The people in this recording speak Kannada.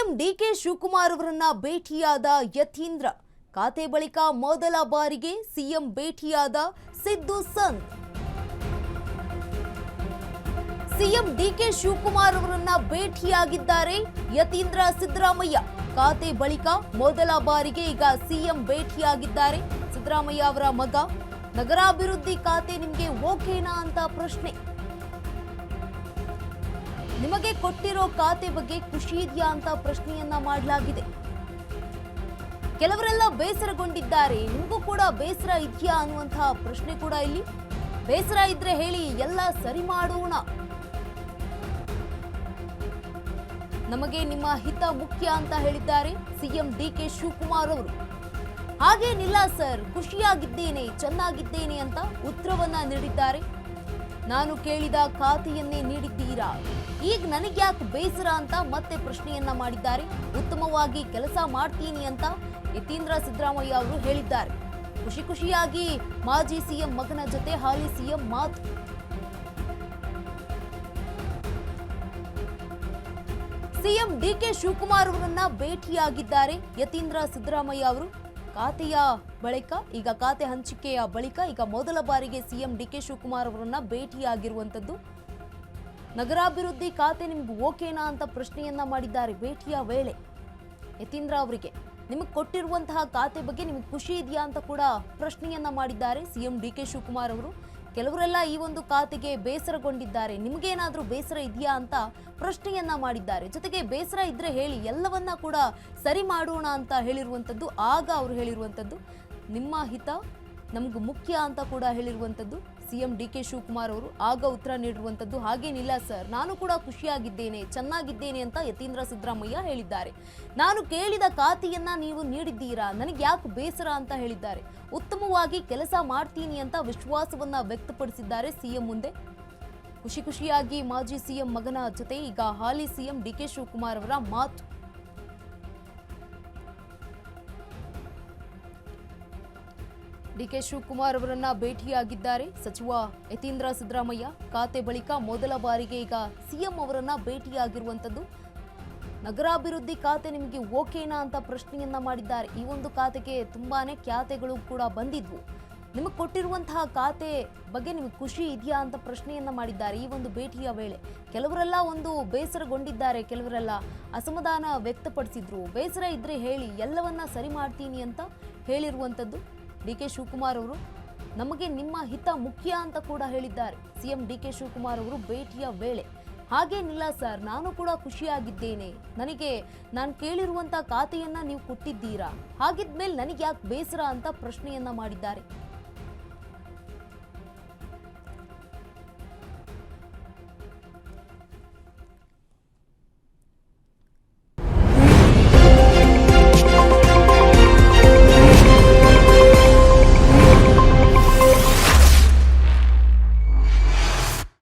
ಸಿಎಂ ಡಿಕೆ ಶಿವಕುಮಾರ್ ಅವರನ್ನ ಭೇಟಿಯಾದ ಯತೀಂದ್ರ. ಖಾತೆ ಬಳಿಕ ಮೊದಲ ಬಾರಿಗೆ ಸಿಎಂ ಭೇಟಿಯಾದ ಸಿದ್ದು ಸಂತ್. ಸಿಎಂ ಡಿಕೆ ಶಿವಕುಮಾರ್ ಅವರನ್ನ ಭೇಟಿಯಾಗಿದ್ದಾರೆ ಯತೀಂದ್ರ ಸಿದ್ದರಾಮಯ್ಯ. ಖಾತೆ ಬಳಿಕ ಮೊದಲ ಬಾರಿಗೆ ಈಗ ಸಿಎಂ ಭೇಟಿಯಾಗಿದ್ದಾರೆ ಸಿದ್ದರಾಮಯ್ಯ ಅವರ ಮಗ. ನಗರಾಭಿವೃದ್ಧಿ ಖಾತೆ ನಿಮಗೆ ಓಕೆನಾ ಅಂತ ಪ್ರಶ್ನೆ. ನಿಮಗೆ ಕೊಟ್ಟಿರೋ ಖಾತೆ ಬಗ್ಗೆ ಖುಷಿ ಇದೆಯಾ ಅಂತ ಪ್ರಶ್ನೆಯನ್ನ ಮಾಡಲಾಗಿದೆ. ಕೆಲವರೆಲ್ಲ ಬೇಸರಗೊಂಡಿದ್ದಾರೆ. ನಿಮಗೂ ಕೂಡ ಬೇಸರ ಇದೆಯಾ ಅನ್ನುವಂತಹ ಪ್ರಶ್ನೆ ಕೂಡ ಇಲ್ಲಿ. ಬೇಸರ ಇದ್ರೆ ಹೇಳಿ, ಎಲ್ಲ ಸರಿ ಮಾಡೋಣ. ನಮಗೆ ನಿಮ್ಮ ಹಿತ ಮುಖ್ಯ ಅಂತ ಹೇಳಿದ್ದಾರೆ ಸಿಎಂ ಡಿಕೆ ಶಿವಕುಮಾರ್ ಅವರು. ಹಾಗೇನಿಲ್ಲ ಸರ್, ಖುಷಿಯಾಗಿದ್ದೇನೆ, ಚೆನ್ನಾಗಿದ್ದೇನೆ ಅಂತ ಉತ್ತರವನ್ನ ನೀಡಿದ್ದಾರೆ. ನಾನು ಕೇಳಿದ ಖಾತೆಯನ್ನೇ ನೀಡಿದ್ದೀರಾ, ಈಗ ನನಗ್ಯಾಕೆ ಬೇಸರ ಅಂತ ಮತ್ತೆ ಪ್ರಶ್ನೆಯನ್ನ ಮಾಡಿದ್ದಾರೆ. ಉತ್ತಮವಾಗಿ ಕೆಲಸ ಮಾಡ್ತೀನಿ ಅಂತ ಯತೀಂದ್ರ ಸಿದ್ದರಾಮಯ್ಯ ಅವರು ಹೇಳಿದ್ದಾರೆ. ಖುಷಿಯಾಗಿ ಮಾಜಿ ಸಿಎಂ ಮಗನ ಜೊತೆ ಹಾಲಿ ಸಿಎಂ ಮಾತು. ಸಿಎಂ ಡಿಕೆ ಶಿವಕುಮಾರ್ ಅವರನ್ನ ಭೇಟಿಯಾಗಿದ್ದಾರೆ ಯತೀಂದ್ರ ಸಿದ್ದರಾಮಯ್ಯ ಅವರು. ಖಾತೆಯ ಬಳಿಕ ಈಗ ಖಾತೆ ಹಂಚಿಕೆಯ ಬಳಿಕ ಈಗ ಮೊದಲ ಬಾರಿಗೆ ಸಿಎಂ ಡಿಕೆ ಶಿವಕುಮಾರ್ ಅವರನ್ನ ಭೇಟಿಯಾಗಿರುವಂತದ್ದು. ನಗರಾಭಿವೃದ್ಧಿ ಖಾತೆ ನಿಮ್ಗೆ ಓಕೆನಾ ಅಂತ ಪ್ರಶ್ನೆಯನ್ನ ಮಾಡಿದ್ದಾರೆ ಭೇಟಿಯ ವೇಳೆ ಯತೀಂದ್ರ ಅವರಿಗೆ. ನಿಮಗೆ ಕೊಟ್ಟಿರುವಂತಹ ಖಾತೆ ಬಗ್ಗೆ ನಿಮಗೆ ಖುಷಿ ಇದೆಯಾ ಅಂತ ಕೂಡ ಪ್ರಶ್ನೆಯನ್ನ ಮಾಡಿದ್ದಾರೆ ಸಿಎಂ ಡಿಕೆ ಶಿವಕುಮಾರ್ ಅವರು. ಕೆಲವರೆಲ್ಲ ಈ ಒಂದು ಖಾತೆಗೆ ಬೇಸರಗೊಂಡಿದ್ದಾರೆ. ನಿಮಗೇನಾದ್ರೂ ಬೇಸರ ಇದೆಯಾ ಅಂತ ಪ್ರಶ್ನೆಯನ್ನ ಮಾಡಿದ್ದಾರೆ. ಜೊತೆಗೆ ಬೇಸರ ಇದ್ರೆ ಹೇಳಿ, ಎಲ್ಲವನ್ನ ಕೂಡ ಸರಿ ಮಾಡೋಣ ಅಂತ ಹೇಳಿರುವಂಥದ್ದು. ಆಗ ಅವರು ಹೇಳಿರುವಂಥದ್ದು ನಿಮ್ಮ ಹಿತ ನಮ್ಗೆ ಮುಖ್ಯ ಅಂತ ಕೂಡ ಹೇಳಿರುವಂಥದ್ದು ಸಿಎಂ ಡಿಕೆ ಶಿವಕುಮಾರ್ ಅವರು. ಆಗ ಉತ್ತರ ನೀಡಿರುವಂಥದ್ದು ಹಾಗೇನಿಲ್ಲ ಸರ್, ನಾನು ಕೂಡ ಖುಷಿಯಾಗಿದ್ದೇನೆ, ಚೆನ್ನಾಗಿದ್ದೇನೆ ಅಂತ ಯತೀಂದ್ರ ಸಿದ್ದರಾಮಯ್ಯ ಹೇಳಿದ್ದಾರೆ. ನಾನು ಕೇಳಿದ ಖಾತೆಯನ್ನ ನೀವು ನೀಡಿದ್ದೀರಾ, ನನಗೆ ಯಾಕೆ ಬೇಸರ ಅಂತ ಹೇಳಿದ್ದಾರೆ. ಉತ್ತಮವಾಗಿ ಕೆಲಸ ಮಾಡ್ತೀನಿ ಅಂತ ವಿಶ್ವಾಸವನ್ನ ವ್ಯಕ್ತಪಡಿಸಿದ್ದಾರೆ ಸಿಎಂ ಮುಂದೆ. ಖುಷಿಯಾಗಿ ಮಾಜಿ ಸಿಎಂ ಮಗನ ಜೊತೆ ಈಗ ಹಾಲಿ ಸಿಎಂ ಡಿಕೆ ಶಿವಕುಮಾರ್ ಅವರ ಮಾತು. ಡಿಕೆ ಶಿವಕುಮಾರ್ ಅವರನ್ನ ಭೇಟಿಯಾಗಿದ್ದಾರೆ ಸಚಿವ ಯತೀಂದ್ರ ಸಿದ್ದರಾಮಯ್ಯ. ಖಾತೆ ಬಳಿಕ ಮೊದಲ ಬಾರಿಗೆ ಈಗ ಸಿಎಂ ಅವರನ್ನ ಭೇಟಿಯಾಗಿರುವಂತದ್ದು. ನಗರಾಭಿವೃದ್ಧಿ ಖಾತೆ ನಿಮಗೆ ಓಕೆನಾ ಅಂತ ಪ್ರಶ್ನೆಯನ್ನ ಮಾಡಿದ್ದಾರೆ. ಈ ಒಂದು ಖಾತೆಗೆ ತುಂಬಾನೇ ಖ್ಯಾತೆಗಳು ಕೂಡ ಬಂದಿದ್ವು. ನಿಮಗೆ ಕೊಟ್ಟಿರುವಂತಹ ಖಾತೆ ಬಗ್ಗೆ ನಿಮಗೆ ಖುಷಿ ಇದೆಯಾ ಅಂತ ಪ್ರಶ್ನೆಯನ್ನ ಮಾಡಿದ್ದಾರೆ ಈ ಒಂದು ಭೇಟಿಯ ವೇಳೆ. ಕೆಲವರೆಲ್ಲ ಒಂದು ಬೇಸರಗೊಂಡಿದ್ದಾರೆ, ಕೆಲವರೆಲ್ಲ ಅಸಮಾಧಾನ ವ್ಯಕ್ತಪಡಿಸಿದ್ರು. ಬೇಸರ ಇದ್ರೆ ಹೇಳಿ, ಎಲ್ಲವನ್ನ ಸರಿ ಮಾಡ್ತೀನಿ ಅಂತ ಹೇಳಿರುವಂತದ್ದು ಡಿಕೆ ಶಿವಕುಮಾರ್ ಅವರು. ನಮಗೆ ನಿಮ್ಮ ಹಿತ ಮುಖ್ಯ ಅಂತ ಕೂಡ ಹೇಳಿದ್ದಾರೆ ಸಿಎಂ ಡಿಕೆ ಶಿವಕುಮಾರ್ ಅವರು ಭೇಟಿಯ ವೇಳೆ. ಹಾಗೇನಿಲ್ಲ ಸರ್, ನಾನು ಕೂಡ ಖುಷಿಯಾಗಿದ್ದೇನೆ, ನನಗೆ ನಾನು ಕೇಳಿರುವಂತ ಖಾತೆಯನ್ನ ನೀವು ಕೊಟ್ಟಿದ್ದೀರಾ, ಹಾಗಿದ್ಮೇಲೆ ನನಗೆ ಯಾಕೆ ಬೇಸರ ಅಂತ ಪ್ರಶ್ನೆಯನ್ನ ಮಾಡಿದ್ದಾರೆ.